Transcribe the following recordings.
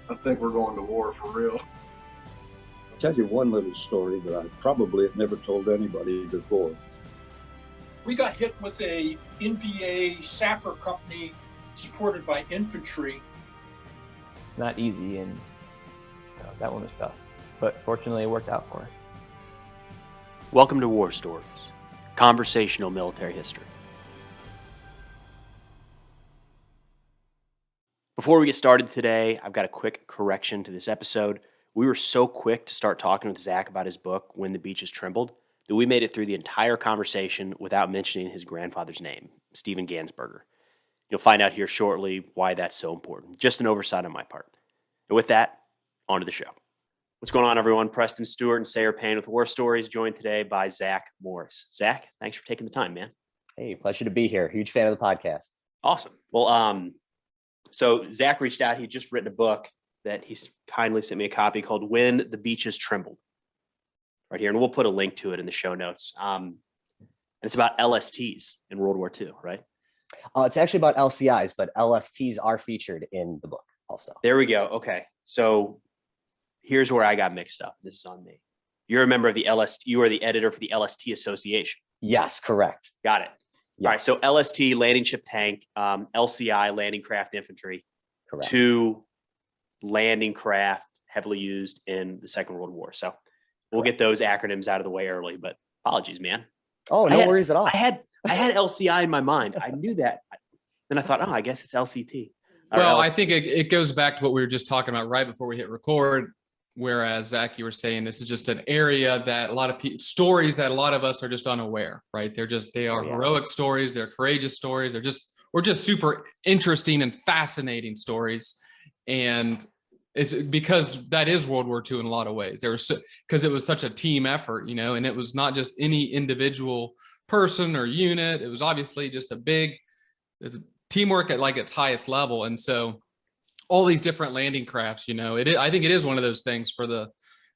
I think we're going to war for real. I'll tell you one little story that I probably have never told anybody before. We got hit with a NVA sapper company supported by infantry. It's not easy, and that one was tough, but fortunately it worked out for us. Welcome to War Stories, conversational military history. Before we get started today, I've got a quick correction to this episode. We were so quick to start talking with Zach about his book, When the Beaches Trembled, that we made it through the entire conversation without mentioning his grandfather's name, Stephen Ganzberger. You'll find out here shortly why that's so important. Just an oversight on my part. And with that, on to the show. What's going on, everyone? Preston Stewart and Sayre Payne with War Stories, joined today by Zach Morris. Zach, thanks for taking the time, man. Hey, pleasure to be here. Huge fan of the podcast. Awesome. Well, so Zach reached out. He'd just written a book that he's kindly sent me a copy called When the Beaches Trembled, right here. And we'll put a link to it in the show notes. And it's about LSTs in World War II, right? It's actually about LCIs, but LSTs are featured in the book also. There we go. Okay. So here's where I got mixed up. This is on me. You're a member of the LST. You are the editor for the LST Association. Yes, correct. Got it. Yes. All right. So LST, landing ship tank, LCI, landing craft infantry. Correct. Two landing craft heavily used in the Second World War. So we'll get those acronyms out of the way early, but apologies, man. Oh, no worries at all. I had LCI in my mind. I knew that. Then I thought, I guess it's LCT. Well, I think it goes back to what we were just talking about right before we hit record. Whereas Zach, you were saying this is just an area that a lot of people, stories that a lot of us are just unaware, right? They are heroic stories. They're courageous stories. We're just super interesting and fascinating stories. And it's because that is World War II in a lot of ways. Because it was such a team effort, and it was not just any individual person or unit. It was obviously just it's teamwork at like its highest level. And so all these different landing crafts, I think it is one of those things for the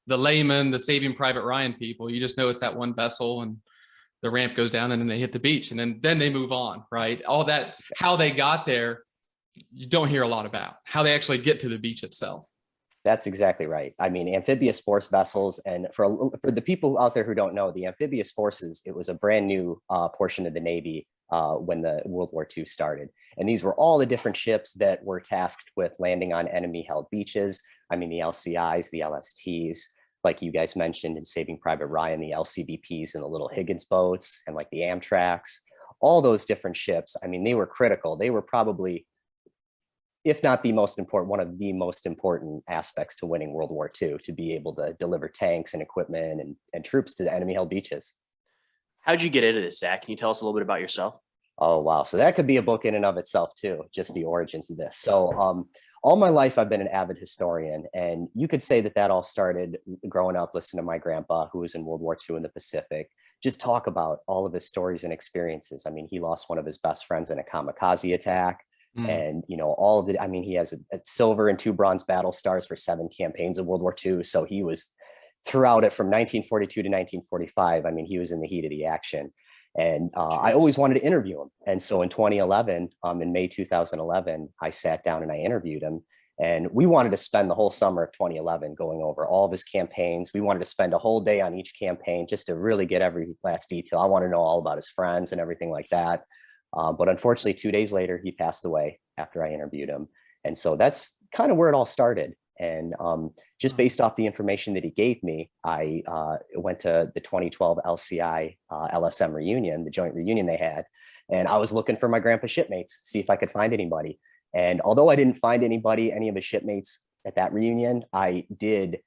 layman, the Saving Private Ryan people. You just know it's that one vessel and the ramp goes down and then they hit the beach and then they move on, right? All that, how they got there, you don't hear a lot about how they actually get to the beach itself. That's exactly right. I mean, amphibious force vessels, and for the people out there who don't know, the Amphibious Forces, it was a brand new portion of the Navy when the World War II started. And these were all the different ships that were tasked with landing on enemy-held beaches. I mean, the LCIs, the LSTs, like you guys mentioned in Saving Private Ryan, the LCBPs and the little Higgins boats, and like the Amtraks, all those different ships. I mean, they were critical. They were probably, if not the most important, one of the most important aspects to winning World War II, to be able to deliver tanks and equipment and troops to the enemy-held beaches. How'd you get into this, Zach? Can you tell us a little bit about yourself? Oh, wow. So that could be a book in and of itself too, just the origins of this. So all my life, I've been an avid historian, and you could say that all started growing up, listening to my grandpa, who was in World War II in the Pacific, just talk about all of his stories and experiences. I mean, he lost one of his best friends in a kamikaze attack. And, all of it. I mean, he has a silver and 2 bronze battle stars for 7 campaigns of World War II. So he was throughout it from 1942 to 1945. I mean, he was in the heat of the action. And I always wanted to interview him. And so in 2011, in May 2011, I sat down and I interviewed him. And we wanted to spend the whole summer of 2011 going over all of his campaigns. We wanted to spend a whole day on each campaign just to really get every last detail. I want to know all about his friends and everything like that. But unfortunately, 2 days later, he passed away after I interviewed him. And so that's kind of where it all started. And just based off the information that he gave me, I went to the 2012 LCI LSM reunion, the joint reunion they had. And I was looking for my grandpa's shipmates, see if I could find anybody. And although I didn't find any of his shipmates at that reunion, I did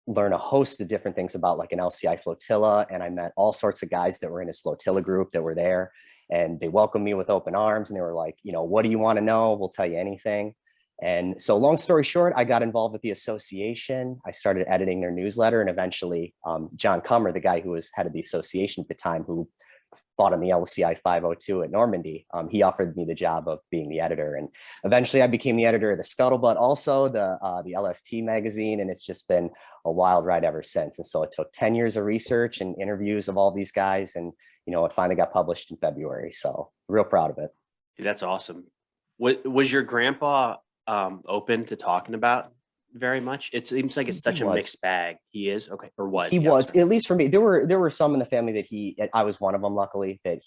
learn a host of different things about like an LCI flotilla. And I met all sorts of guys that were in his flotilla group that were there. And they welcomed me with open arms. And they were like, what do you want to know? We'll tell you anything. And so long story short, I got involved with the association. I started editing their newsletter. And eventually John Cummer, the guy who was head of the association at the time, who fought on the LCI 502 at Normandy, he offered me the job of being the editor. And eventually I became the editor of the Scuttlebutt, also the LST magazine. And it's just been a wild ride ever since. And so it took 10 years of research and interviews of all these guys. And, it finally got published in February. So real proud of it. Dude, that's awesome. Was your grandpa open to talking about very much? It seems like it's such He a was. mixed bag. He is okay, or was He yeah, was, sorry. at least for me. There were some in the family that I was one of them, luckily, that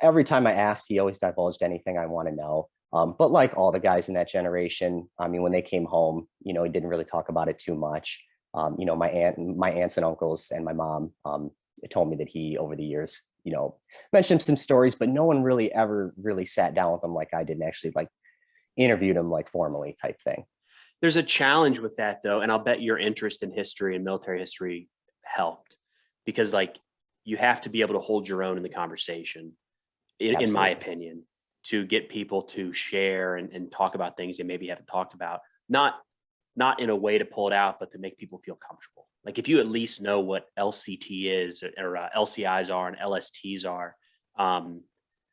every time I asked, he always divulged anything I want to know. But like all the guys in that generation, I mean, when they came home, he didn't really talk about it too much. My aunts and uncles and my mom told me that he, over the years, mentioned some stories, but no one really ever really sat down with him like I did and actually like interviewed him like formally type thing. There's a challenge with that though, and I'll bet your interest in history and military history helped, because like you have to be able to hold your own in the conversation, in my opinion, to get people to share and talk about things they maybe haven't talked about. Not in a way to pull it out, but to make people feel comfortable. Like if you at least know what LCT is or LCIs are and LSTs are,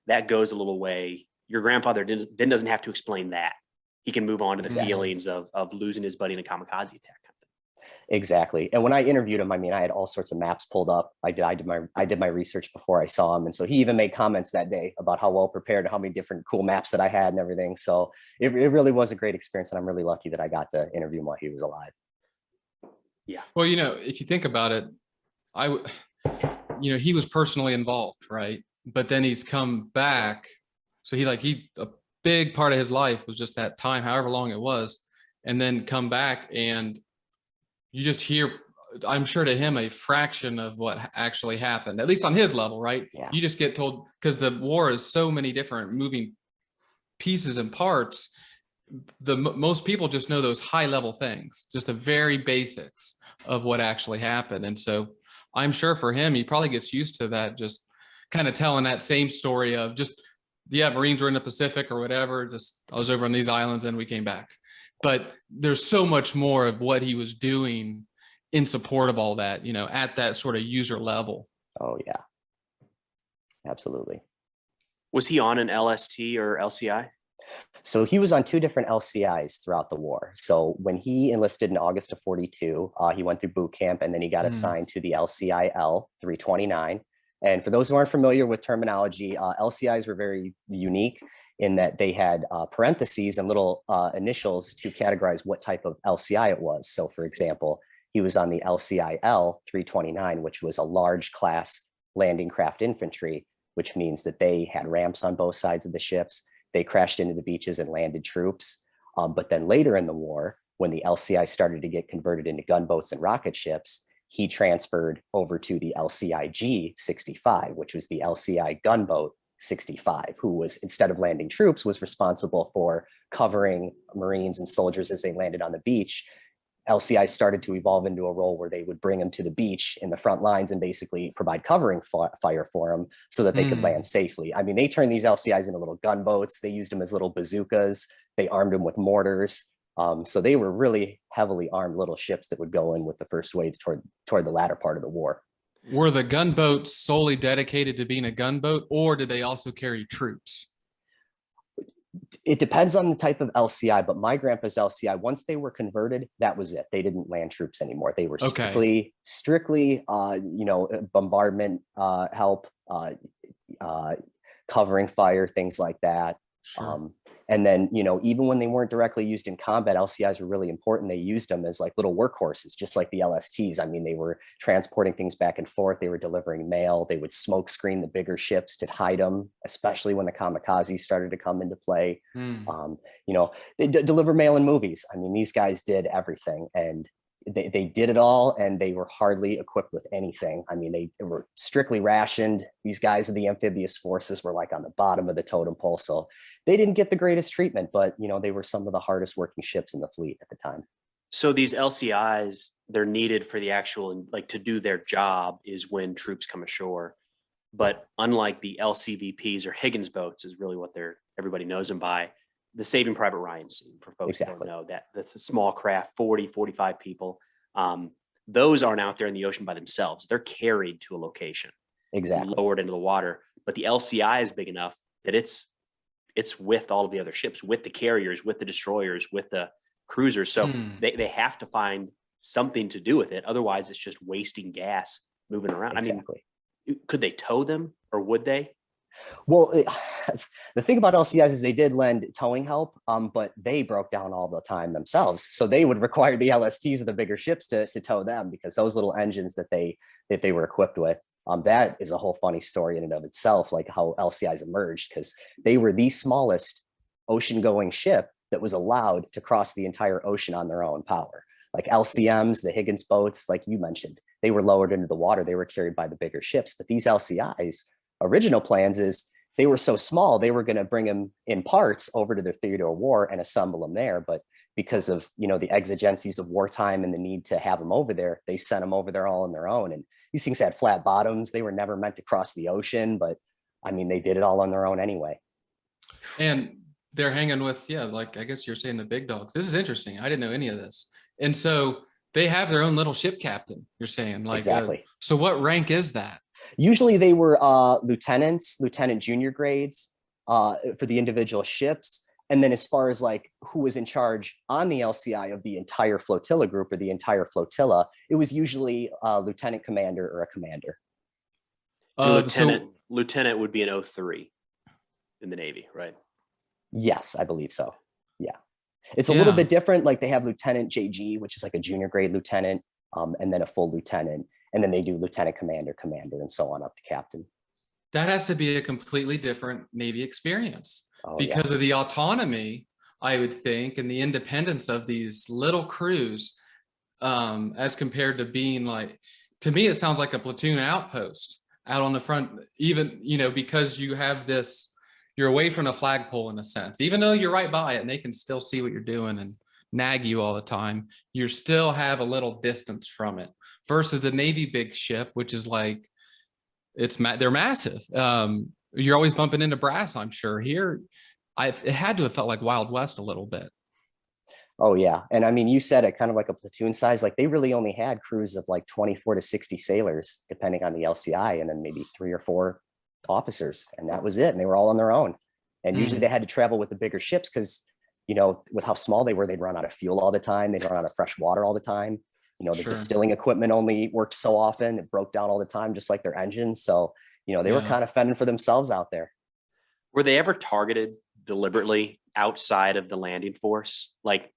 that goes a little way. Your grandfather then doesn't have to explain that. He can move on to the feelings of losing his buddy in a kamikaze attack. Exactly. And when I interviewed him, I mean, I had all sorts of maps pulled up. I did my research before I saw him. And so he even made comments that day about how well prepared and how many different cool maps that I had and everything. So it really was a great experience. And I'm really lucky that I got to interview him while he was alive. Yeah. Well, if you think about it, he was personally involved, right? But then he's come back. So a big part of his life was just that time, however long it was, and then come back and you just hear, I'm sure to him, a fraction of what actually happened, at least on his level, right? Yeah. You just get told, because the war is so many different moving pieces and parts. Most people just know those high level things, just the very basics of what actually happened. And so I'm sure for him, he probably gets used to that, just kind of telling that same story of just, yeah, Marines were in the Pacific or whatever. Just, I was over on these islands and we came back. But there's so much more of what he was doing in support of all that, at that sort of user level. Oh, yeah. Absolutely. Was he on an LST or LCI? So he was on 2 different LCIs throughout the war. So when he enlisted in August of 42, he went through boot camp and then he got assigned to the LCIL 329. And for those who aren't familiar with terminology, LCIs were very unique in that they had parentheses and little initials to categorize what type of LCI it was. So for example, he was on the LCIL 329, which was a large class landing craft infantry, which means that they had ramps on both sides of the ships. They crashed into the beaches and landed troops. But then later in the war, when the LCI started to get converted into gunboats and rocket ships, he transferred over to the LCIG 65, which was the LCI gunboat 65, who was, instead of landing troops, was responsible for covering Marines and soldiers as they landed on the beach. LCI started to evolve into a role where they would bring them to the beach in the front lines and basically provide covering fire for them so that they could land safely. I mean, they turned these LCIs into little gunboats. They used them as little bazookas. They armed them with mortars. So they were really heavily armed little ships that would go in with the first waves toward the latter part of the war. Were the gunboats solely dedicated to being a gunboat, or did they also carry troops? It depends on the type of LCI, but my grandpa's LCI, once they were converted, that was it. They didn't land troops anymore. They were strictly bombardment help, covering fire, things like that. Sure. And then, even when they weren't directly used in combat, LCIs were really important. They used them as like little workhorses, just like the LSTs. I mean, they were transporting things back and forth. They were delivering mail. They would smoke screen the bigger ships to hide them, especially when the kamikazes started to come into play. They deliver mail in movies. I mean, these guys did everything, and they did it all, and they were hardly equipped with anything. I mean, they were strictly rationed. These guys of the Amphibious Forces were like on the bottom of the totem pole. So they didn't get the greatest treatment, but they were some of the hardest working ships in the fleet at the time. So these LCIs, they're needed for the actual, like, to do their job is when troops come ashore. But unlike the LCVPs or Higgins boats is really what everybody knows them by, the Saving Private Ryan scene, for folks that don't know, that's a small craft, 40, 45 people. Those aren't out there in the ocean by themselves. They're carried to a location, lowered into the water. But the LCI is big enough that it's with all of the other ships, with the carriers, with the destroyers, with the cruisers. So they have to find something to do with it. Otherwise, it's just wasting gas moving around. I mean, could they tow them, or would they? Well, the thing about LCIs is they did lend towing help, but they broke down all the time themselves. So they would require the LSTs of the bigger ships to tow them, because those little engines that they were equipped with. That is a whole funny story in and of itself, like how LCIs emerged, because they were the smallest ocean-going ship that was allowed to cross the entire ocean on their own power. Like LCMs, the Higgins boats, like you mentioned, they were lowered into the water. They were carried by the bigger ships. But these LCIs, original plans is they were so small, they were going to bring them in parts over to the theater of war and assemble them there. But because of, the exigencies of wartime and the need to have them over there, they sent them over there all on their own. And these things had flat bottoms. They were never meant to cross the ocean, but I mean, they did it all on their own anyway. And they're hanging with, like I guess you're saying the big dogs. This is interesting. I didn't know any of this. And so they have their own little ship captain, you're saying. Like, exactly. So what rank is that? Usually they were lieutenant junior grades for the individual ships. And then as far as like who was in charge on the LCI of the entire flotilla group or the entire flotilla, it was usually a lieutenant commander or a commander. Lieutenant would be an 03 in the Navy, right? Yes, I believe so. Yeah. It's a little bit different. Like they have Lieutenant JG, which is like a junior grade lieutenant, and then a full lieutenant. And then they do lieutenant commander, and so on up to captain. That has to be a completely different Navy experience because of the autonomy, I would think, and the independence of these little crews as compared to being like, to me, it sounds like a platoon outpost out on the front, even, because you have this, you're away from the flagpole in a sense, even though you're right by it and they can still see what you're doing and nag you all the time, you still have a little distance from it versus the Navy big ship, which is like, they're massive. You're always bumping into brass, I'm sure. Here, it had to have felt like Wild West a little bit. Oh yeah. And I mean, you said it kind of like a platoon size, like they really only had crews of like 24 to 60 sailors, depending on the LCI, and then maybe 3 or 4 officers. And that was it. And they were all on their own. And usually they had to travel with the bigger ships because, with how small they were, they'd run out of fuel all the time. They'd run out of fresh water all the time. The distilling equipment only worked so often. It broke down all the time, just like their engines. So, they were kind of fending for themselves out there. Were they ever targeted deliberately outside of the landing force? Like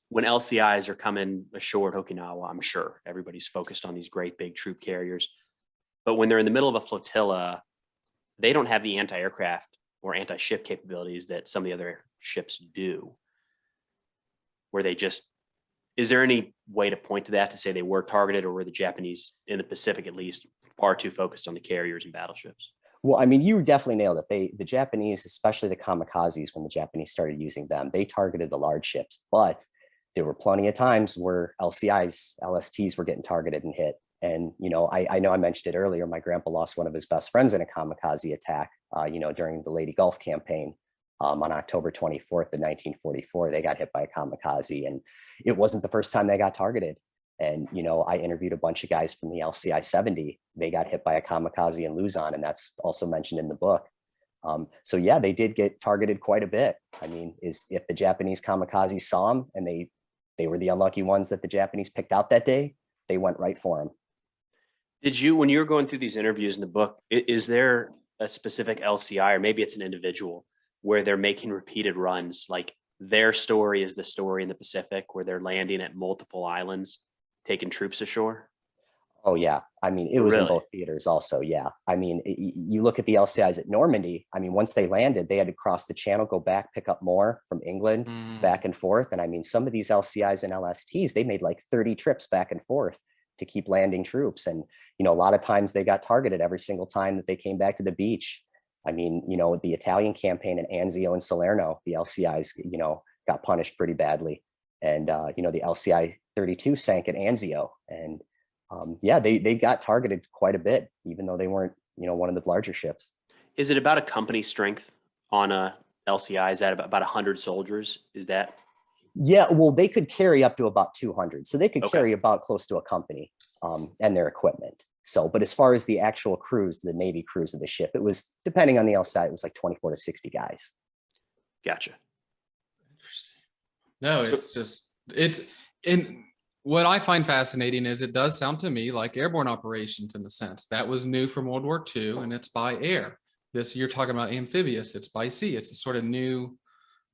when LCIs are coming ashore at Okinawa, I'm sure everybody's focused on these great big troop carriers. But when they're in the middle of a flotilla, they don't have the anti-aircraft or anti-ship capabilities that some of the other ships do. Where they just, is there any way to point to that to say they were targeted, or were the Japanese, in the Pacific at least, far too focused on the carriers and battleships? Well, I mean, you definitely nailed it. The Japanese, especially the kamikazes, when the Japanese started using them, they targeted the large ships, but there were plenty of times where LCIs, LSTs were getting targeted and hit. And, I know I mentioned it earlier, my grandpa lost one of his best friends in a kamikaze attack, during the Lady Gulf campaign. On October 24th of 1944, they got hit by a kamikaze, and it wasn't the first time they got targeted. And, I interviewed a bunch of guys from the LCI 70. They got hit by a kamikaze in Luzon, and that's also mentioned in the book. So yeah, they did get targeted quite a bit. I mean, if the Japanese kamikazes saw them and they were the unlucky ones that the Japanese picked out that day, they went right for them. Did you, when you were going through these interviews in the book, is there a specific LCI, or maybe it's an individual, where they're making repeated runs? Like their story is the story in the Pacific where they're landing at multiple islands, taking troops ashore? Oh yeah. I mean, it was in both theaters also. Yeah. I mean, you look at the LCIs at Normandy. I mean, once they landed, they had to cross the channel, go back, pick up more from England, back and forth. And I mean, some of these LCIs and LSTs, they made like 30 trips back and forth to keep landing troops. And, a lot of times they got targeted every single time that they came back to the beach. I mean, the Italian campaign in Anzio and Salerno, the LCIs, got punished pretty badly. And, the LCI 32 sank at Anzio. And they got targeted quite a bit, even though they weren't, one of the larger ships. Is it about a company strength on a LCI? Is that about 100 soldiers? Is that? Yeah, well, they could carry up to about 200. So they could carry about close to a company and their equipment. So, but as far as the actual crews, the Navy crews of the ship, it was, depending on the LCI, it was like 24 to 60 guys. Gotcha. Interesting. No, it's in what I find fascinating is it does sound to me like airborne operations in the sense that was new from World War II, and it's by air. you're talking about amphibious, it's by sea. It's a sort of new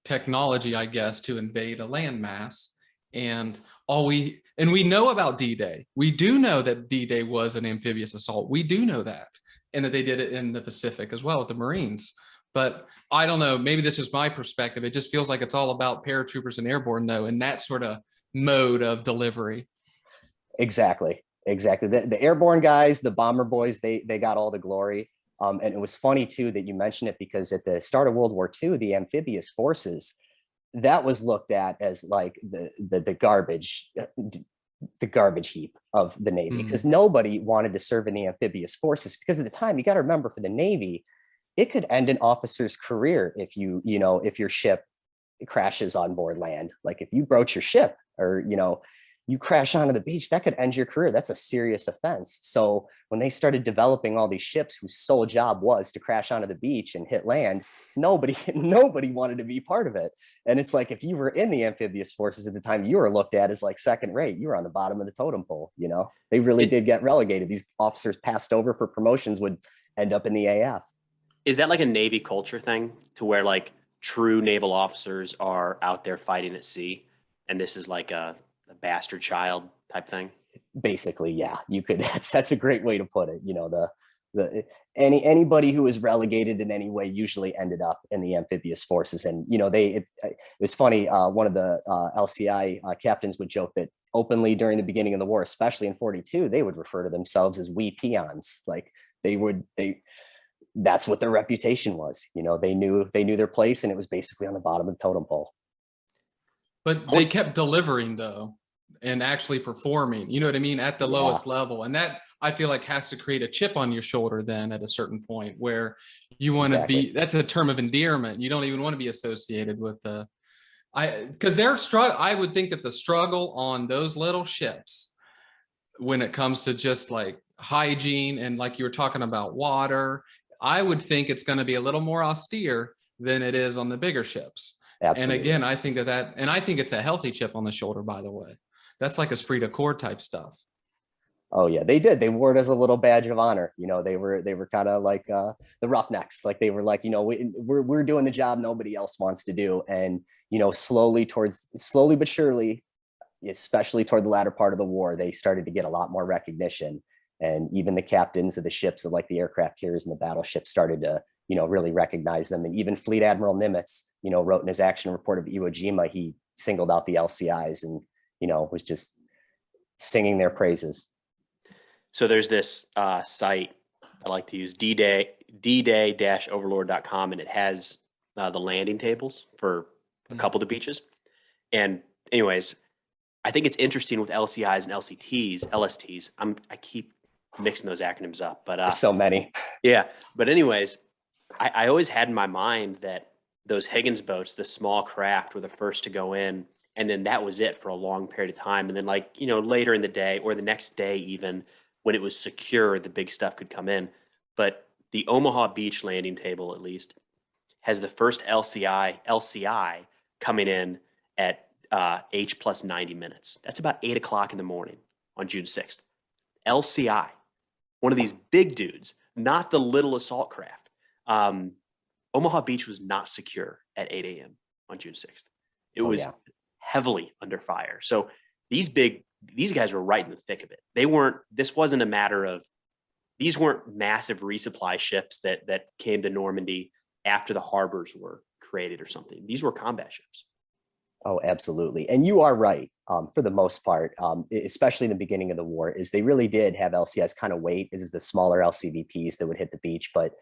technology, I guess, to invade a landmass. And we know about D-Day. We do know that D-Day was an amphibious assault. We do know that, and that they did it in the Pacific as well with the Marines. But I don't know, maybe this is my perspective. It just feels like it's all about paratroopers and airborne, though, in that sort of mode of delivery. Exactly. The airborne guys, the bomber boys, they got all the glory. And it was funny too that you mentioned it, because at the start of World War II, the Amphibious Forces, that was looked at as like the garbage heap of the Navy, because nobody wanted to serve in the Amphibious Forces, because at the time, you got to remember, for the Navy, it could end an officer's career if if your ship crashes on board land. Like if you broach your ship, or you crash onto the beach, that could end your career. That's a serious offense. So when they started developing all these ships whose sole job was to crash onto the beach and hit land, nobody wanted to be part of it. And it's like, if you were in the Amphibious Forces at the time, you were looked at as like second rate. You were on the bottom of the totem pole. They really did get relegated. These officers passed over for promotions would end up in the AF. Is that like a Navy culture thing, to where like true naval officers are out there fighting at sea, and this is like a bastard child type thing? Basically, yeah, you could. That's a great way to put it. Anybody who was relegated in any way usually ended up in the Amphibious Forces. And it was funny. One of the LCI captains would joke that openly during the beginning of the war, especially in 42, they would refer to themselves as "we peons." Like that's what their reputation was. They knew their place, and it was basically on the bottom of the totem pole. But they kept delivering, though, and actually performing, you know what I mean, at the lowest level. And that, I feel like, has to create a chip on your shoulder then at a certain point, where you want to be, that's a term of endearment. You don't even want to be associated with because I would think that the struggle on those little ships, when it comes to just like hygiene and like you were talking about water, I would think it's going to be a little more austere than it is on the bigger ships. Absolutely. And again, I think and I think it's a healthy chip on the shoulder, by the way. That's like esprit de corps type stuff. Oh yeah, they did. They wore it as a little badge of honor. They were kind of like the roughnecks. Like they were like, we're doing the job nobody else wants to do. And slowly but surely, especially toward the latter part of the war, they started to get a lot more recognition. And even the captains of the ships, of like the aircraft carriers and the battleships, started to really recognize them. And even Fleet Admiral Nimitz, wrote in his action report of Iwo Jima, he singled out the LCIs and was just singing their praises. So there's this site I like to use, D-Day-Overlord.com, and it has the landing tables for a couple of the beaches. And anyways, I think it's interesting with LCIs and LSTs. I keep mixing those acronyms up, but there's so many. Yeah, but anyways, I always had in my mind that those Higgins boats, the small craft, were the first to go in, and then that was it for a long period of time. And then later in the day, or the next day even, when it was secure, the big stuff could come in. But the Omaha Beach landing table, at least, has the first LCI coming in at H plus 90 minutes. That's about 8 o'clock in the morning on June 6th. LCI, one of these big dudes, not the little assault craft. Omaha Beach was not secure at 8 a.m. on June 6th. It was heavily under fire. So these guys were right in the thick of it. This wasn't a matter of, these weren't massive resupply ships that came to Normandy after the harbors were created or something. These were combat ships. Oh, absolutely. And you are right, for the most part, especially in the beginning of the war, is they really did have LCIs kind of wait. It is the smaller LCVPs that would hit the beach. But,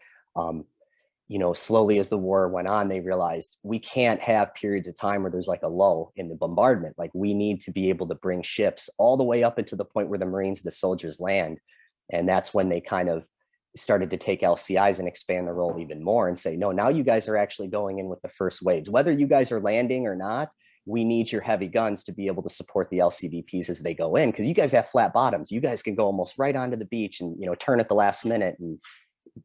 slowly as the war went on, they realized we can't have periods of time where there's like a lull in the bombardment. Like we need to be able to bring ships all the way up into the point where the Marines and the soldiers land. And that's when they kind of started to take LCIs and expand the role even more and say, no, now you guys are actually going in with the first waves. Whether you guys are landing or not, we need your heavy guns to be able to support the LCVPs as they go in, because you guys have flat bottoms. You guys can go almost right onto the beach and turn at the last minute and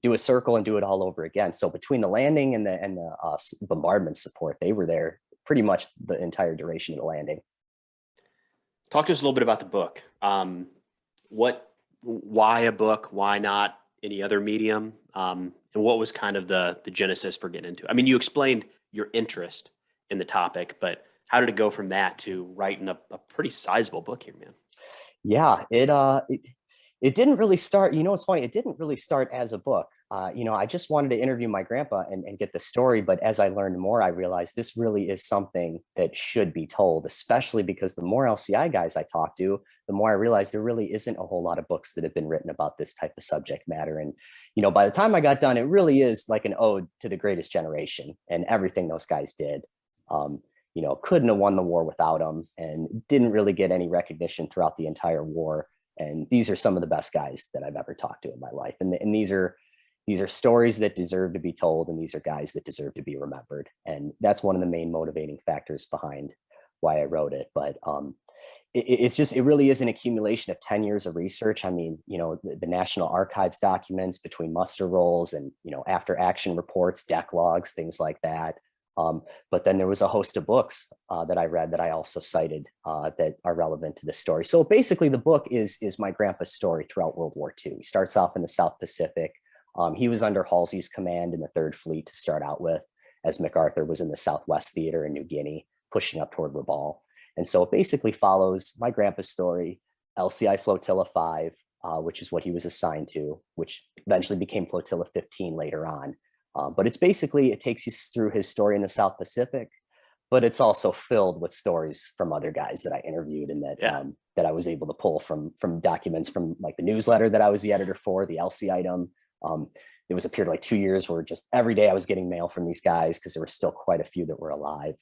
do a circle and do it all over again. So between the landing and the bombardment support, they were there pretty much the entire duration of the landing. Talk to us a little bit about the book. Why a book? Why not any other medium? And what was kind of the genesis for getting into it? I mean, you explained your interest in the topic, but how did it go from that to writing a pretty sizable book here, man? Yeah, it didn't really start, it's funny, it didn't really start as a book. I just wanted to interview my grandpa and get the story. But as I learned more, I realized this really is something that should be told, especially because the more LCI guys I talk to, the more I realized there really isn't a whole lot of books that have been written about this type of subject matter. And, by the time I got done, it really is like an ode to the greatest generation and everything those guys did. Couldn't have won the war without them, and didn't really get any recognition throughout the entire war. And these are some of the best guys that I've ever talked to in my life. And these are stories that deserve to be told, and these are guys that deserve to be remembered. And that's one of the main motivating factors behind why I wrote it. But it really is an accumulation of 10 years of research. I mean, the National Archives documents between muster rolls and, after action reports, deck logs, things like that. But then there was a host of books that I read that I also cited that are relevant to this story. So basically the book is my grandpa's story throughout World War II. He starts off in the South Pacific. He was under Halsey's command in the 3rd Fleet to start out with, as MacArthur was in the Southwest Theater in New Guinea, pushing up toward Rabaul. And so it basically follows my grandpa's story, LCI Flotilla 5, which is what he was assigned to, which eventually became Flotilla 15 later on. But it takes you through his story in the South Pacific, but it's also filled with stories from other guys that I interviewed and that I was able to pull from documents from like the newsletter that I was the editor for, the Elsie Item. There was a period of like 2 years where just every day I was getting mail from these guys because there were still quite a few that were alive.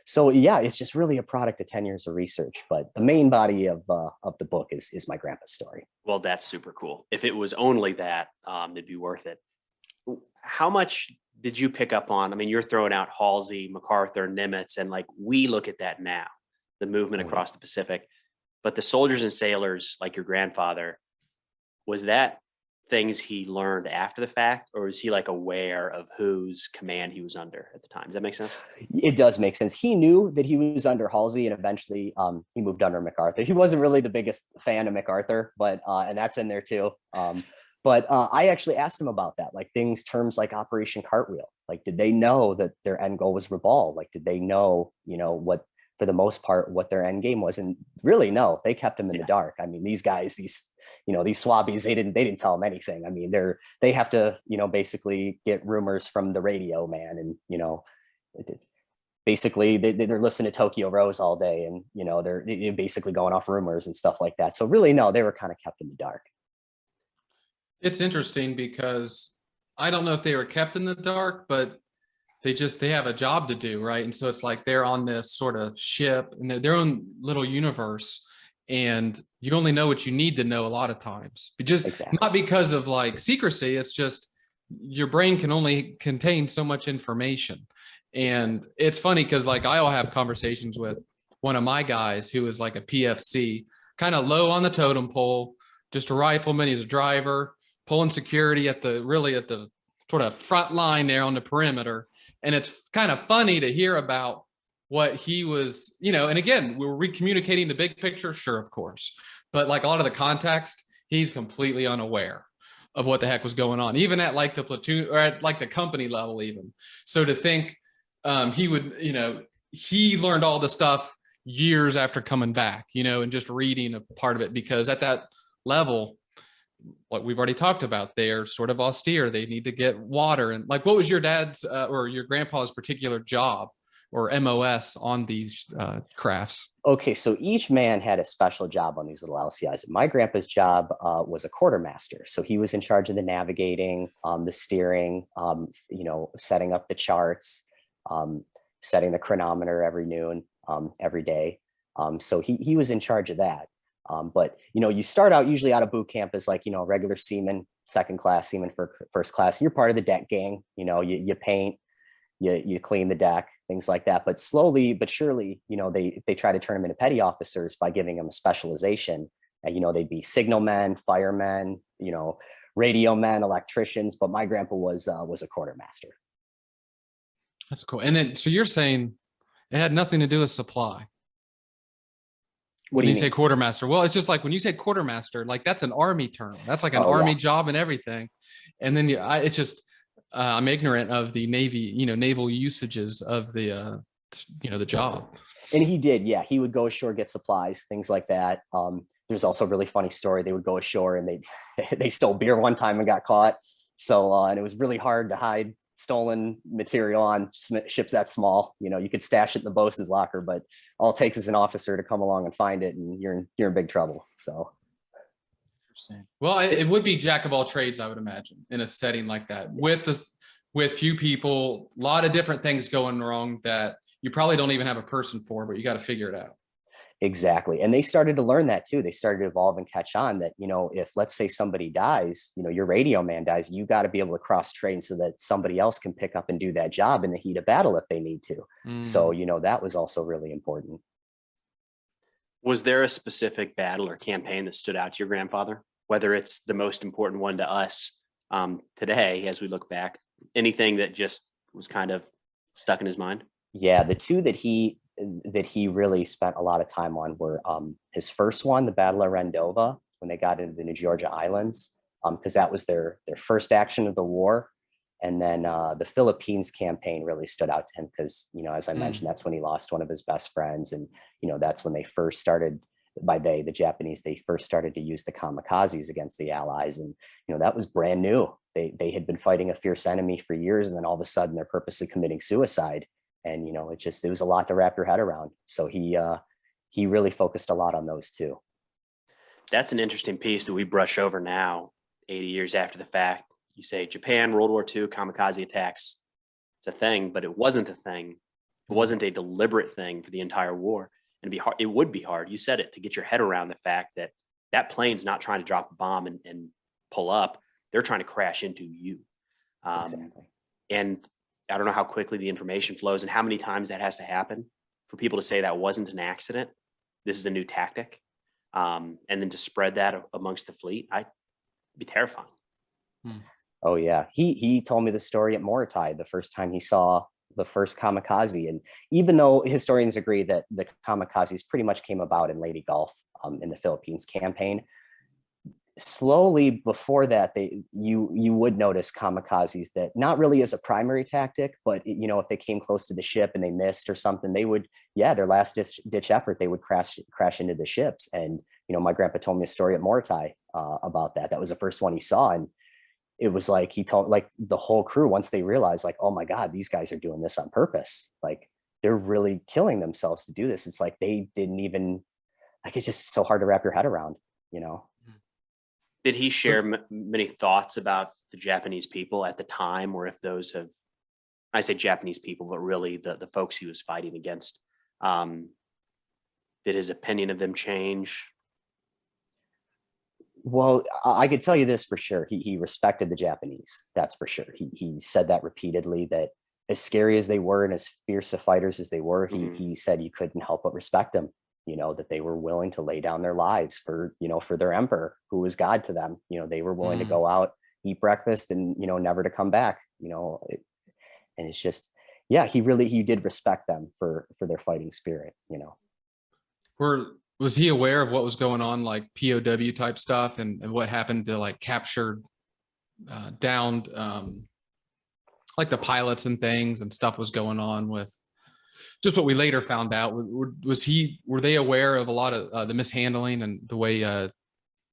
It's just really a product of 10 years of research, but the main body of the book is my grandpa's story. Well, that's super cool. If it was only that, it'd be worth it. How much did you pick up on? I mean, you're throwing out Halsey, MacArthur, Nimitz, and like we look at that now, the movement across the Pacific. But the soldiers and sailors, like your grandfather, was that things he learned after the fact, or was he like aware of whose command he was under at the time? Does that make sense? It does make sense. He knew that he was under Halsey, and eventually he moved under MacArthur. He wasn't really the biggest fan of MacArthur, but and that's in there too. But I actually asked him about that, like terms like Operation Cartwheel. Like, did they know that their end goal was Rabaul? Like, did they know, what, for the most part, what their end game was? And really, no, they kept him in the dark. I mean, these guys, these swabbies, they didn't tell him anything. I mean, they have to, basically get rumors from the radio, man. And, basically they're listening to Tokyo Rose all day, and, they're basically going off rumors and stuff like that. So really, no, they were kind of kept in the dark. It's interesting because I don't know if they were kept in the dark, but they have a job to do, right? And so it's like they're on this sort of ship in their own little universe, and you only know what you need to know a lot of times. But just not because of like secrecy, it's just your brain can only contain so much information. And it's funny because like I'll have conversations with one of my guys who is like a PFC, kind of low on the totem pole, just a rifleman, he's a driver, pulling security at the sort of front line there on the perimeter. And it's kind of funny to hear about what he was, and again, we're recommunicating the big picture, sure, of course, but like a lot of the context, he's completely unaware of what the heck was going on, even at like the platoon or at like the company level even. So to think he would, he learned all the stuff years after coming back, and just reading a part of it, because at that level, like we've already talked about, they're sort of austere. They need to get water. And like, what was your dad's or your grandpa's particular job or MOS on these crafts? Okay, so each man had a special job on these little LCIs. My grandpa's job was a quartermaster. So he was in charge of the navigating, the steering, setting up the charts, setting the chronometer every noon, every day. So he was in charge of that. But, you start out usually out of boot camp as like, regular seaman, second class, seaman for first class. You're part of the deck gang, you paint, you clean the deck, things like that. But slowly but surely, they try to turn them into petty officers by giving them a specialization. And, they'd be signalmen, firemen, radio men, electricians. But my grandpa was a quartermaster. That's cool. And then, so you're saying it had nothing to do with supply? What When do you you say mean? quartermaster, well, it's just like when you say quartermaster, like that's an army term. That's like an Oh, army yeah. job and everything. And then it's just I'm ignorant of the Navy, naval usages of the job. And he did, yeah. He would go ashore, get supplies, things like that. There's also a really funny story. They would go ashore and they stole beer one time and got caught. So and it was really hard to hide stolen material on ships that small. You could stash it in the bosun's locker, but all it takes is an officer to come along and find it, and you're in big trouble. So. Interesting. Well, it would be jack of all trades, I would imagine, in a setting like that, with few people, a lot of different things going wrong that you probably don't even have a person for, but you got to figure it out. Exactly. And they started to learn that too. They started to evolve and catch on that, if let's say somebody dies, your radio man dies, you got to be able to cross train so that somebody else can pick up and do that job in the heat of battle if they need to. So, that was also really important. Was there a specific battle or campaign that stood out to your grandfather? Whether it's the most important one to us today, as we look back, anything that just was kind of stuck in his mind? Yeah, the two that he really spent a lot of time on were his first one, the Battle of Rendova, when they got into the New Georgia Islands, because that was their first action of the war. And then the Philippines campaign really stood out to him because, as I mentioned, that's when he lost one of his best friends. And, that's when they first started, the Japanese, they first started to use the kamikazes against the Allies. And, that was brand new. They had been fighting a fierce enemy for years. And then all of a sudden they're purposely committing suicide. And, it was a lot to wrap your head around. So he really focused a lot on those two. That's an interesting piece that we brush over now, 80 years after the fact. You say Japan, World War II, kamikaze attacks. It's a thing, but it wasn't a thing. It wasn't a deliberate thing for the entire war. And it'd be hard. It would be hard. You said it, to get your head around the fact that that plane's not trying to drop a bomb and pull up. They're trying to crash into you. Exactly. And I don't know how quickly the information flows and how many times that has to happen for people to say that wasn't an accident. This is a new tactic. And then to spread that amongst the fleet, it'd be terrifying. Oh yeah. He told me the story at Morotai, the first time he saw the first kamikaze. And even though historians agree that the kamikazes pretty much came about in Leyte Gulf in the Philippines campaign, slowly before that, you would notice kamikazes that not really as a primary tactic, but if they came close to the ship and they missed or something, they would, their last ditch effort, they would crash into the ships. And my grandpa told me a story at Morotai about that. That was the first one he saw, and it was like he told the whole crew, once they realized oh my God, these guys are doing this on purpose. Like they're really killing themselves to do this. It's like they didn't even it's just so hard to wrap your head around. Did he share many thoughts about the Japanese people at the time, or if those have, I say Japanese people, but really the folks he was fighting against, did his opinion of them change? Well, I could tell you this for sure. He respected the Japanese. That's for sure. He said that repeatedly, that as scary as they were and as fierce of fighters as they were, he said you couldn't help but respect them. That they were willing to lay down their lives for their emperor, who was God to them. They were willing to go out, eat breakfast, and, never to come back, and it's just, he did respect them for their fighting spirit, Was he aware of what was going on, like POW type stuff, and what happened to like captured, downed, like the pilots and things and stuff was going on with just what we later found out? Were they aware of a lot of the mishandling and the way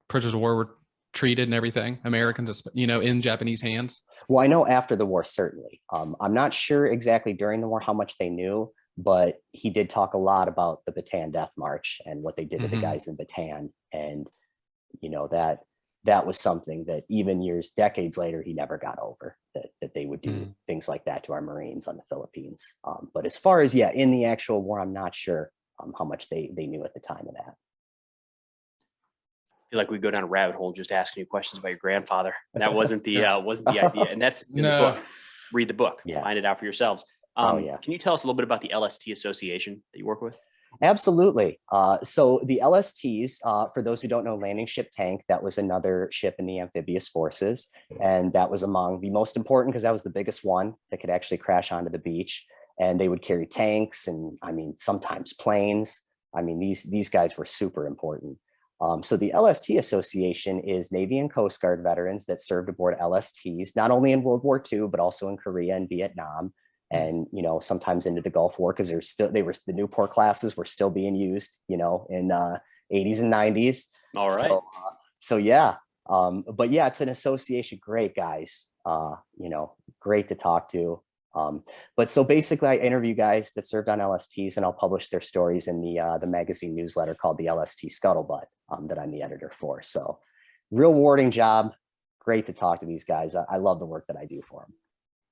prisoners of war were treated and everything, Americans, in Japanese hands? Well, I know after the war, certainly. I'm not sure exactly during the war how much they knew, but he did talk a lot about the Bataan Death March and what they did to the guys in Bataan. And, that was something that even decades later, he never got over, that they would do things like that to our Marines on the Philippines. But as far as, in the actual war, I'm not sure how much they knew at the time of that. I feel like we go down a rabbit hole just asking you questions about your grandfather. That wasn't the idea. And that's in the book. Read the book. Find it out for yourselves. Can you tell us a little bit about the LST Association that you work with? Absolutely. So the LSTs, for those who don't know, landing ship tank, that was another ship in the Amphibious Forces. And that was among the most important because that was the biggest one that could actually crash onto the beach. And they would carry tanks and, sometimes planes. I mean, these guys were super important. So the LST Association is Navy and Coast Guard veterans that served aboard LSTs, not only in World War II, but also in Korea and Vietnam, and sometimes into the Gulf War, because the Newport classes were still being used, in 80s and 90s. All right. So yeah, but yeah, it's an association. Great guys, great to talk to. But so basically, I interview guys that served on LSTs, and I'll publish their stories in the magazine newsletter called the LST Scuttlebutt that I'm the editor for. So, real rewarding job. Great to talk to these guys. I love the work that I do for them.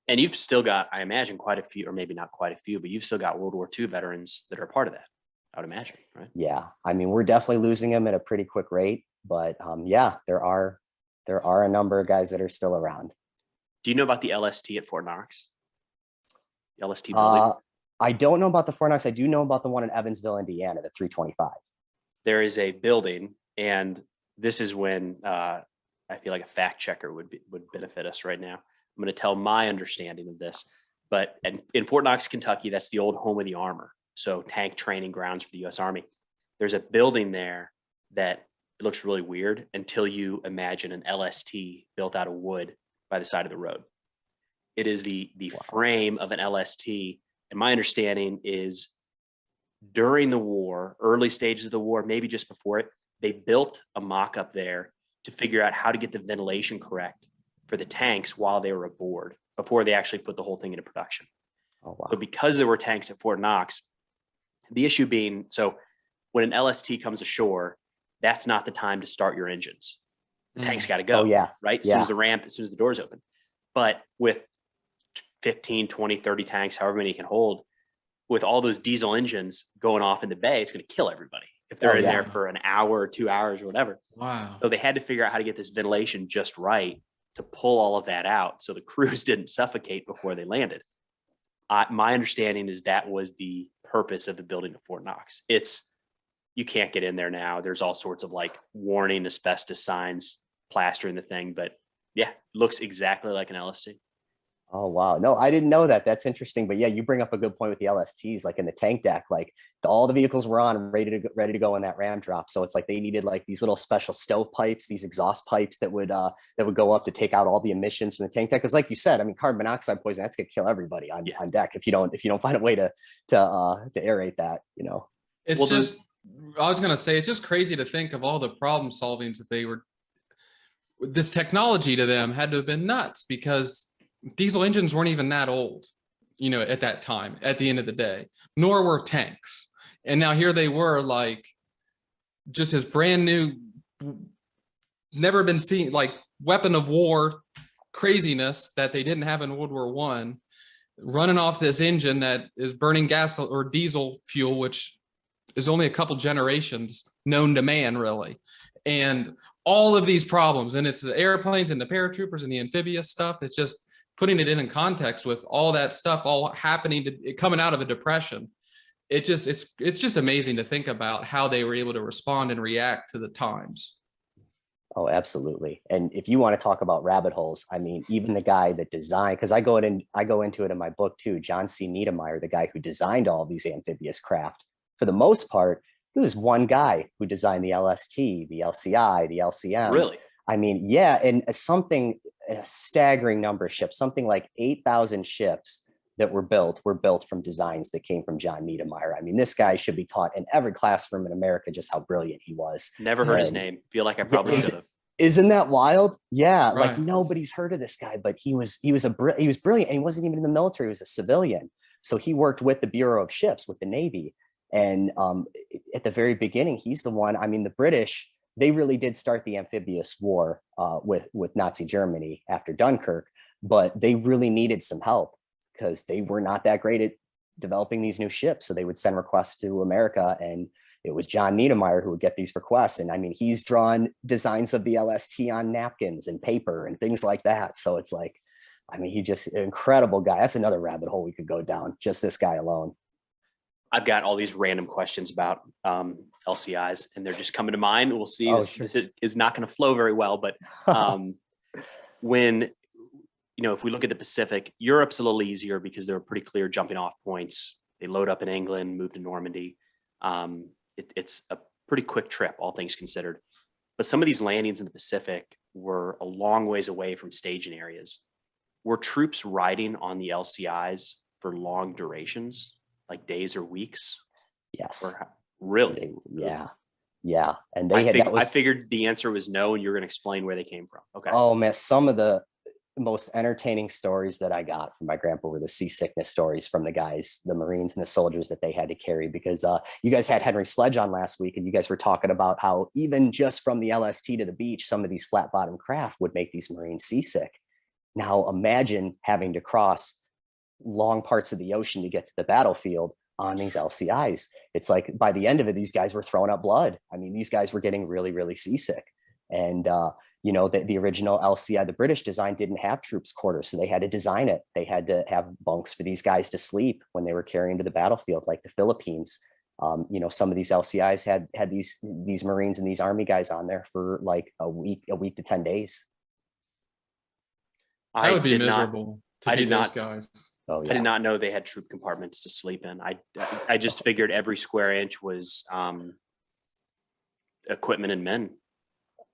And you've still got, I imagine, quite a few, or maybe not quite a few, but you've still got World War II veterans that are a part of that, I would imagine, right? Yeah, I mean, we're definitely losing them at a pretty quick rate, but yeah, there are a number of guys that are still around. Do you know about the LST at Fort Knox? The LST building? I don't know about the Fort Knox. I do know about the one in Evansville, Indiana, the 325. There is a building, and this is when I feel like a fact checker would benefit us right now. I'm going to tell my understanding of this, but in Fort Knox, Kentucky, that's the old home of the armor. So tank training grounds for the U.S. Army. There's a building there that it looks really weird until you imagine an LST built out of wood by the side of the road. It is the frame of an LST. And my understanding is during the war, early stages of the war, maybe just before it, they built a mock-up there to figure out how to get the ventilation correct for the tanks while they were aboard, before they actually put the whole thing into production. Oh, wow. So because there were tanks at Fort Knox, the issue being, so when an LST comes ashore, that's not the time to start your engines. The tank's got to go, right? As soon as the doors open. But with 15, 20, 30 tanks, however many you can hold, with all those diesel engines going off in the bay, it's going to kill everybody if they're in there for an hour or 2 hours or whatever. Wow. So they had to figure out how to get this ventilation just right to pull all of that out so the crews didn't suffocate before they landed. My understanding is that was the purpose of the building of Fort Knox. You can't get in there now. There's all sorts of like warning asbestos signs plastering the thing, but yeah, looks exactly like an LST. Oh, wow. No, I didn't know that. That's interesting. But yeah, you bring up a good point with the LSTs, like in the tank deck, like all the vehicles were on ready to go in that ram drop. So it's like they needed like these little special stove pipes, these exhaust pipes that would go up to take out all the emissions from the tank deck. Because like you said, I mean, carbon monoxide poison, that's gonna kill everybody on deck if you don't find a way to aerate that, It's I was gonna say, it's just crazy to think of all the problem solvings that this technology to them had to have been nuts, because diesel engines weren't even that old, at that time, at the end of the day, nor were tanks. And now here they were, like, just as brand new, never been seen, like weapon of war craziness that they didn't have in World War I, running off this engine that is burning gas or diesel fuel, which is only a couple generations known to man, really. And all of these problems, and it's the airplanes and the paratroopers and the amphibious stuff. It's just putting it in context with all that stuff all happening, coming out of a depression. It's just amazing to think about how they were able to respond and react to the times. Oh, absolutely. And if you want to talk about rabbit holes, I mean, even the guy that designed, because I go into it in my book too, John C. Niedermeyer, the guy who designed all these amphibious craft, for the most part, it was one guy who designed the LST, the LCI, the LCMs. Really? I mean, yeah, and a staggering number of ships, something like 8,000 ships that were built from designs that came from John Niedermeyer. I mean, this guy should be taught in every classroom in America just how brilliant he was. Never heard his name. Feel like I probably should have. Isn't that wild? Yeah, Right. Like nobody's heard of this guy, but he was brilliant, and he wasn't even in the military. He was a civilian, so he worked with the Bureau of Ships with the Navy. And at the very beginning, he's the one. I mean, the British, they really did start the amphibious war with Nazi Germany after Dunkirk, but they really needed some help because they were not that great at developing these new ships. So they would send requests to America, and it was John Niedermeyer who would get these requests. And I mean, he's drawn designs of the LST on napkins and paper and things like that. So it's like, I mean, he's just an incredible guy. That's another rabbit hole we could go down, just this guy alone. I've got all these random questions about LCIs, and they're just coming to mind. We'll see. This is not going to flow very well, but when, if we look at the Pacific, Europe's a little easier because there are pretty clear jumping off points. They load up in England, move to Normandy. it's a pretty quick trip, all things considered. But some of these landings in the Pacific were a long ways away from staging areas. Were troops riding on the LCIs for long durations, like days or weeks? Yes. Or really? Yeah. And I figured the answer was no, and you're going to explain where they came from. Okay. Oh man, some of the most entertaining stories that I got from my grandpa were the seasickness stories from the guys, the Marines and the soldiers that they had to carry, because you guys had Henry Sledge on last week, and you guys were talking about how even just from the LST to the beach, some of these flat bottom craft would make these Marines seasick. Now imagine having to cross long parts of the ocean to get to the battlefield on these LCIs. It's like by the end of it, these guys were throwing up blood. I mean, these guys were getting really, really seasick. And you know, the original LCI, the British design, didn't have troops quarters, so they had to design it. They had to have bunks for these guys to sleep when they were carrying to the battlefield, like the Philippines. You know, some of these LCIs had these Marines and these Army guys on there for like a week to 10 days. That would be miserable to be those guys. Oh, yeah. I did not know they had troop compartments to sleep in. I just figured every square inch was equipment and men.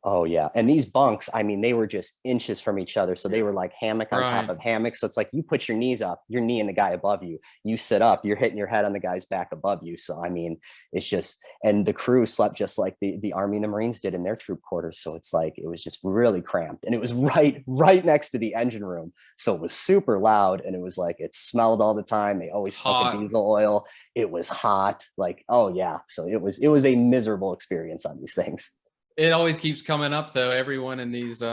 Oh yeah. And these bunks, I mean, they were just inches from each other. So they were like hammock on top of hammock. So it's like you put your knees up, you're kneeing the guy above you. You sit up, you're hitting your head on the guy's back above you. So I mean, it's just, and the crew slept just like the Army and the Marines did in their troop quarters. So it's like, it was just really cramped, and it was right next to the engine room. So it was super loud, and it was like, it smelled all the time. They always smelled diesel oil. It was hot. Like, oh yeah. So it was a miserable experience on these things. It always keeps coming up though. Everyone in these, we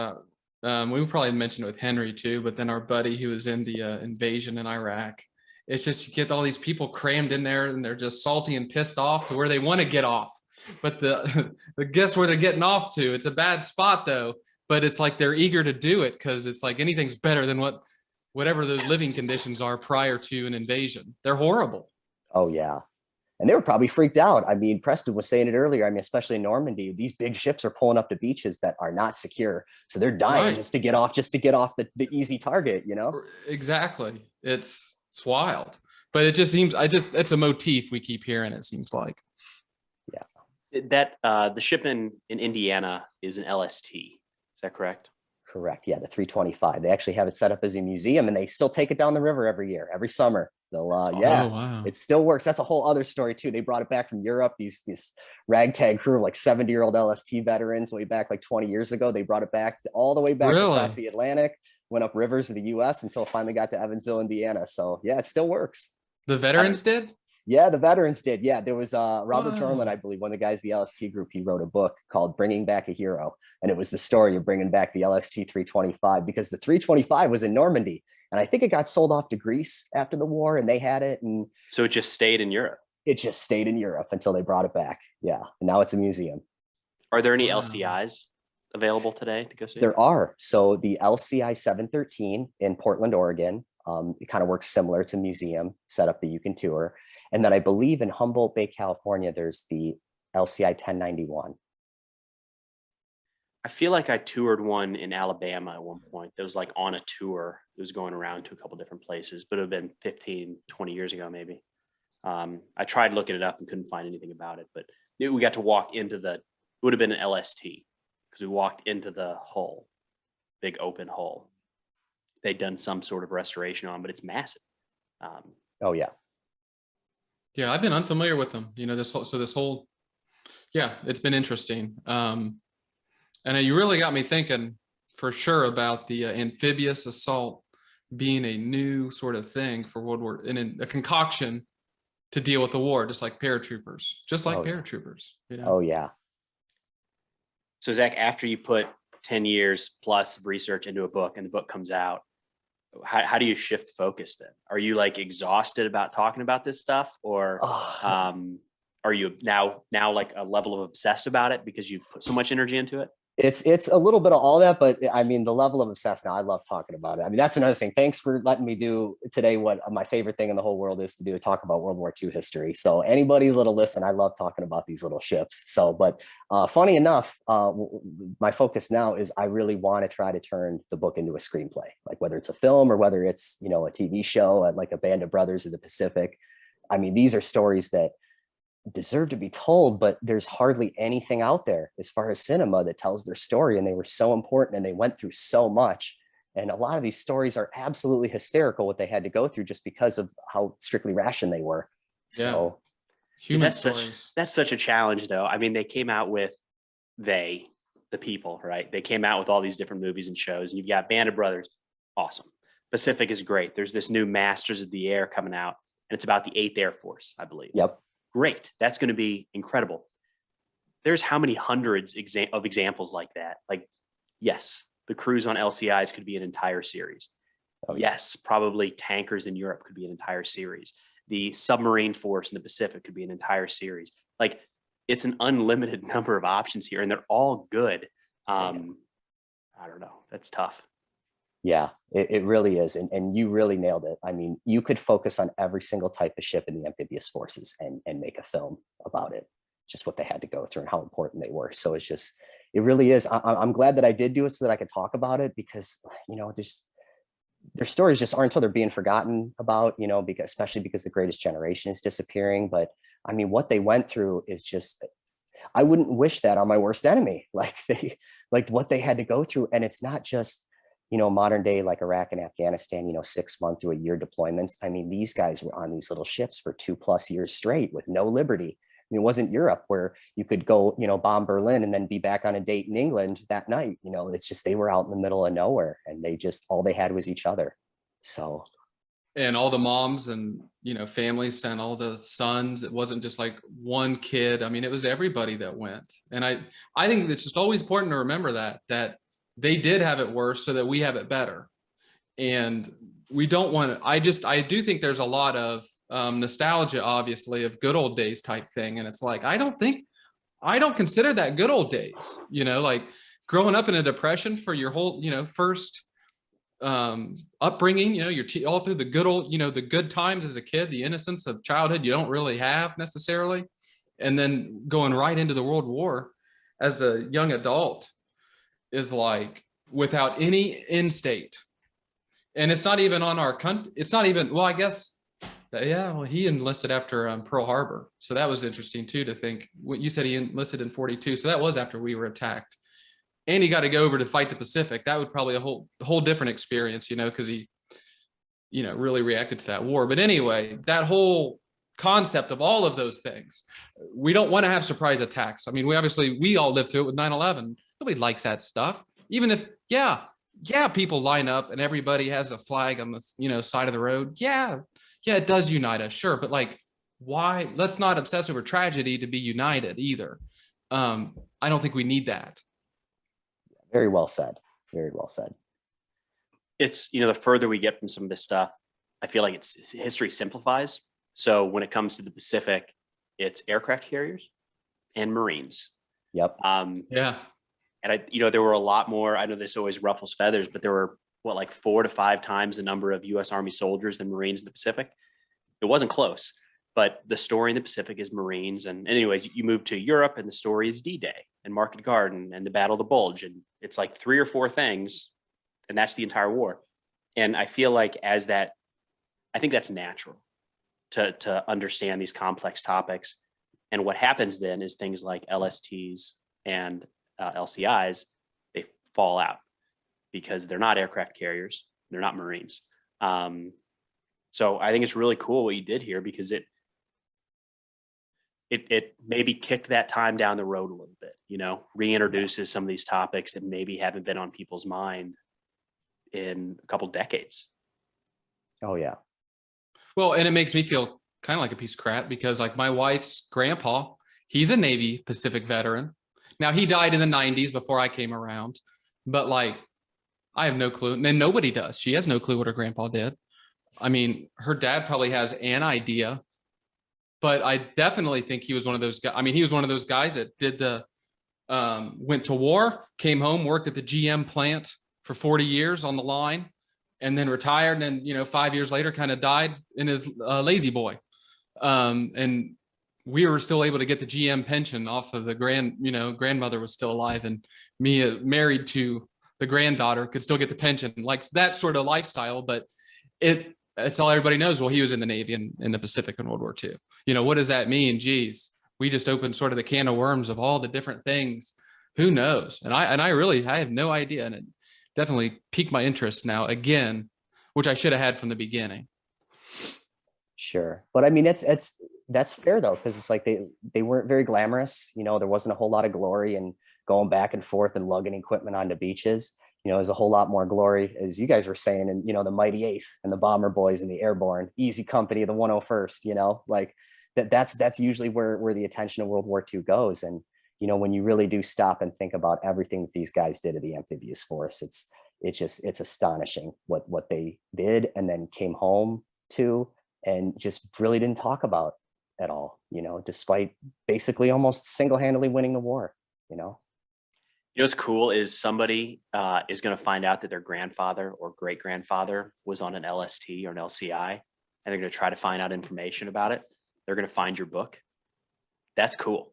probably mentioned it with Henry too, but then our buddy who was in the invasion in Iraq. It's just, you get all these people crammed in there, and they're just salty and pissed off to where they want to get off. But the guess where they're getting off to? It's a bad spot though, but it's like they're eager to do it because it's like anything's better than whatever those living conditions are prior to an invasion. They're horrible. Oh yeah. And they were probably freaked out. I mean, Preston was saying it earlier. I mean, especially in Normandy, these big ships are pulling up to beaches that are not secure. So they're dying just to get off the easy target, you know? Exactly. It's wild. But it just seems, it's a motif we keep hearing, it seems like. Yeah. That the ship in Indiana is an LST. Is that correct? Correct. Yeah, the 325. They actually have it set up as a museum, and they still take it down the river every year, every summer. They'll wow. It still works. That's a whole other story too. They brought it back from Europe. These ragtag crew of like 70-year-old LST veterans way back like 20 years ago. They brought it back all the way back across the Atlantic, went up rivers of the US until it finally got to Evansville, Indiana. So yeah, it still works. The veterans did? Yeah, the veterans did. Yeah, there was Robert Jorlin, I believe, one of the guys, the LST group, he wrote a book called Bringing Back a Hero. And it was the story of bringing back the LST 325, because the 325 was in Normandy. And I think it got sold off to Greece after the war, and they had it. And so it just stayed in Europe. It just stayed in Europe until they brought it back. Yeah. And now it's a museum. Are there any LCIs available today to go see? There are. So the LCI 713 in Portland, Oregon, it kind of works similar. It's a museum setup that you can tour. And then I believe in Humboldt Bay, California, there's the LCI 1091. I feel like I toured one in Alabama at one point. That was like on a tour. It was going around to a couple different places, but it would have been 15, 20 years ago, maybe. I tried looking it up and couldn't find anything about it, but we got to walk into it would have been an LST, because we walked into the hull, big open hull. They'd done some sort of restoration on, but it's massive. Oh yeah. Yeah, I've been unfamiliar with them. You know, this whole, yeah, it's been interesting. And you really got me thinking for sure about the amphibious assault being a new sort of thing for World War, and a concoction to deal with the war, just like paratroopers, paratroopers. You know? Oh yeah. So Zach, after you put 10 years plus of research into a book and the book comes out, how do you shift focus then? Are you like exhausted about talking about this stuff, or are you now like a level of obsessed about it because you put so much energy into it? It's a little bit of all that, but I mean, the level of obsessed now, I love talking about it. I mean, that's another thing. Thanks for letting me do today what my favorite thing in the whole world is to do, to talk about World War II history. So anybody that'll listen, I love talking about these little ships. So, but funny enough, my focus now is I really want to try to turn the book into a screenplay, like whether it's a film or whether it's, you know, a TV show, like A Band of Brothers of the Pacific. I mean, these are stories that deserve to be told, but there's hardly anything out there as far as cinema that tells their story. And they were so important and they went through so much. And a lot of these stories are absolutely hysterical what they had to go through just because of how strictly ration they were. Yeah. So Human that's stories. that's such a challenge, though. I mean, they came out with the people, right? They came out with all these different movies and shows, and you've got Band of Brothers, awesome. Pacific is great. There's this new Masters of the Air coming out, and it's about the 8th Air Force, I believe. Yep. Great. That's going to be incredible. There's how many hundreds of examples like that? Like, yes, the crews on LCIs could be an entire series. Oh, yeah. Yes, probably tankers in Europe could be an entire series. The submarine force in the Pacific could be an entire series. Like, it's an unlimited number of options here, and they're all good. I don't know. That's tough. Yeah, it really is. And you really nailed it. I mean, you could focus on every single type of ship in the Amphibious Forces and make a film about it, just what they had to go through and how important they were. So it really is. I'm glad that I did do it so that I could talk about it, because, their stories just aren't until they're being forgotten about, especially because the greatest generation is disappearing. But I mean, what they went through is just, I wouldn't wish that on my worst enemy, like what they had to go through. And it's not just, modern day, like Iraq and Afghanistan, 6 month to a year deployments. I mean, these guys were on these little ships for 2+ years straight with no liberty. I mean, it wasn't Europe where you could go, bomb Berlin and then be back on a date in England that night. It's just, they were out in the middle of nowhere, and all they had was each other. So. And all the moms and, families sent all the sons. It wasn't just like one kid. I mean, it was everybody that went. And I think it's just always important to remember that they did have it worse so that we have it better. And we don't want to, I do think there's a lot of nostalgia, obviously, of good old days type thing. And it's like, I don't consider that good old days, like growing up in a depression for your whole, first upbringing, you're all through the good old, the good times as a kid, the innocence of childhood you don't really have necessarily. And then going right into the World War as a young adult is like without any end state. And it's not even on our country. It's not even, well, I guess, he enlisted after Pearl Harbor. So that was interesting too, to think. You said he enlisted in 42. So that was after we were attacked. And he got to go over to fight the Pacific. That would probably a whole different experience, because he, really reacted to that war. But anyway, that whole concept of all of those things, we don't want to have surprise attacks. I mean, we all lived through it with 9/11. Nobody likes that stuff. Even if, people line up and everybody has a flag on the, side of the road. Yeah, it does unite us, sure. But like, why? Let's not obsess over tragedy to be united either. I don't think we need that. Very well said. Very well said. It's, the further we get from some of this stuff, I feel like history simplifies. So when it comes to the Pacific, it's aircraft carriers and Marines. Yep. Yeah. And there were a lot more. I know this always ruffles feathers, but there were like 4 to 5 times the number of U.S. Army soldiers than Marines in the Pacific. It wasn't close, but the story in the Pacific is Marines. And anyway, you move to Europe and the story is D-Day and Market Garden and the Battle of the Bulge. And it's like 3 or 4 things, and that's the entire war. And I feel like I think that's natural to understand these complex topics. And what happens then is things like LSTs and LCIs, they fall out because they're not aircraft carriers, they're not Marines. So I think it's really cool what you did here, because it maybe kicked that time down the road a little bit, reintroduces some of these topics that maybe haven't been on people's mind in a couple decades. Oh yeah. Well, and it makes me feel kind of like a piece of crap, because like my wife's grandpa, he's a Navy Pacific veteran. Now he died in the 90s before I came around, but like, I have no clue. And nobody does. She has no clue what her grandpa did. I mean, her dad probably has an idea, but I definitely think he was one of those guys. I mean, he was one of those guys that did went to war, came home, worked at the GM plant for 40 years on the line, and then retired. And then, 5 years later, kind of died in his lazy boy. And we were still able to get the GM pension off of the grandmother was still alive, and me married to the granddaughter could still get the pension, like that sort of lifestyle. But it's all everybody knows. Well, he was in the Navy in the Pacific in World War II. What does that mean? Geez, we just opened sort of the can of worms of all the different things. Who knows? And I have no idea. And it definitely piqued my interest now again, which I should have had from the beginning. Sure. But I mean, that's fair though, because it's like they weren't very glamorous. You know, there wasn't a whole lot of glory in going back and forth and lugging equipment onto beaches. You know, there's a whole lot more glory, as you guys were saying, and, you know, the Mighty Eighth and the Bomber Boys and the Airborne, Easy Company, the 101st, you know, like that's usually where the attention of World War II goes. And, you know, when you really do stop and think about everything that these guys did to the Amphibious Force, it's astonishing what they did and then came home to and just really didn't talk about at all, you know, despite basically almost single-handedly winning the war, you know. You know what's cool is somebody is going to find out that their grandfather or great-grandfather was on an LST or an LCI, and they're going to try to find out information about it. They're going to find your book. That's cool.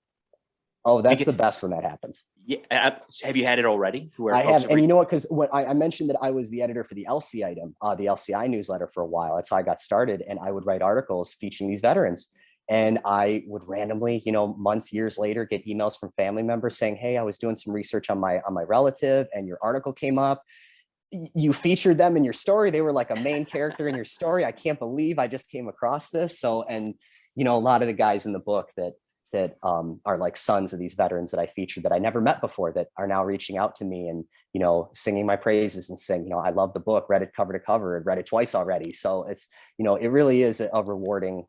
Oh, that's the best when that happens. Yeah. Have you had it already? I have. And you know what? Because when I mentioned that I was the editor for the Elsie Item, the LCI newsletter for a while. That's how I got started. And I would write articles featuring these veterans. And I would randomly, you know, months, years later, get emails from family members saying, hey, I was doing some research on my relative and your article came up. You featured them in your story. They were like a main character in your story. I can't believe I just came across this. So, and, you know, a lot of the guys in the book that are like sons of these veterans that I featured that I never met before that are now reaching out to me and, you know, singing my praises and saying, you know, I love the book, read it cover to cover, read it twice already. So it's, you know, it really is a rewarding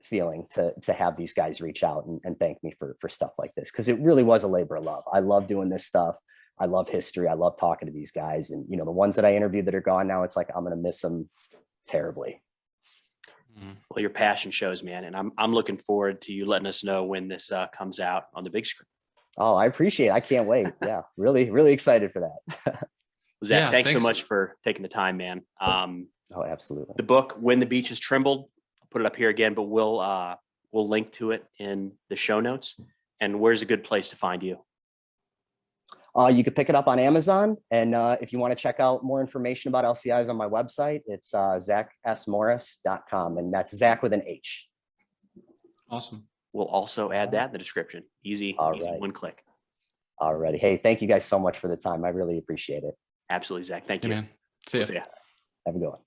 feeling to have these guys reach out and thank me for stuff like this. Cause it really was a labor of love. I love doing this stuff. I love history. I love talking to these guys. And, you know, the ones that I interviewed that are gone now, it's like, I'm going to miss them terribly. Well, your passion shows, man. And I'm looking forward to you letting us know when this comes out on the big screen. Oh, I appreciate it. I can't wait. Yeah. Really, really excited for that. Zach, Yeah, thanks so much for taking the time, man. Oh, absolutely. The book, When the Beaches Trembled, I'll put it up here again, but we'll link to it in the show notes. And where's a good place to find you? You can pick it up on Amazon. And if you want to check out more information about LCIs on my website, it's zachsmorris.com. And that's Zach with an H. Awesome. We'll also add that in the description. Easy, right. one click. Alrighty. Hey, thank you guys so much for the time. I really appreciate it. Absolutely, Zach. Thank Hey, you. man. See ya. See ya. Have a good one.